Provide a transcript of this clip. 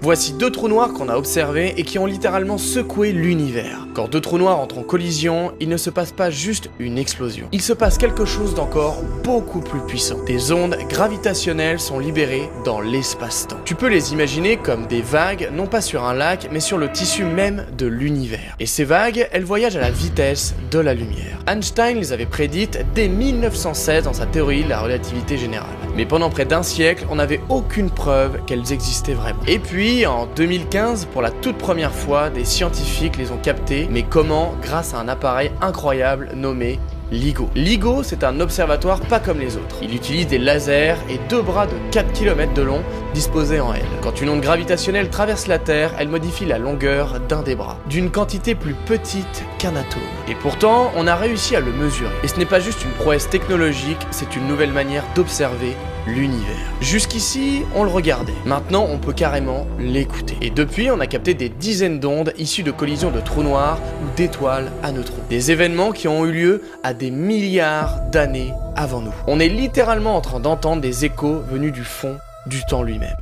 Voici deux trous noirs qu'on a observés et qui ont littéralement secoué l'univers. Quand deux trous noirs entrent en collision, il ne se passe pas juste une explosion. Il se passe quelque chose d'encore beaucoup plus puissant. Des ondes gravitationnelles sont libérées dans l'espace-temps. Tu peux les imaginer comme des vagues, non pas sur un lac, mais sur le tissu même de l'univers. Et ces vagues, elles voyagent à la vitesse de la lumière. Einstein les avait prédites dès 1916 dans sa théorie de la relativité générale. Mais pendant près d'un siècle, on n'avait aucune preuve qu'elles existaient vraiment. Et puis, en 2015, pour la toute première fois, des scientifiques les ont captées, mais comment? Grâce à un appareil incroyable nommé LIGO. LIGO, c'est un observatoire pas comme les autres. Il utilise des lasers et deux bras de 4 km de long disposés en L. Quand une onde gravitationnelle traverse la Terre, elle modifie la longueur d'un des bras, d'une quantité plus petite qu'un atome. Et pourtant, on a réussi à le mesurer. Et ce n'est pas juste une prouesse technologique, c'est une nouvelle manière d'observer l'univers. Jusqu'ici, on le regardait. Maintenant, on peut carrément l'écouter. Et depuis, on a capté des dizaines d'ondes issues de collisions de trous noirs ou d'étoiles à neutrons. Des événements qui ont eu lieu à des milliards d'années avant nous. On est littéralement en train d'entendre des échos venus du fond du temps lui-même.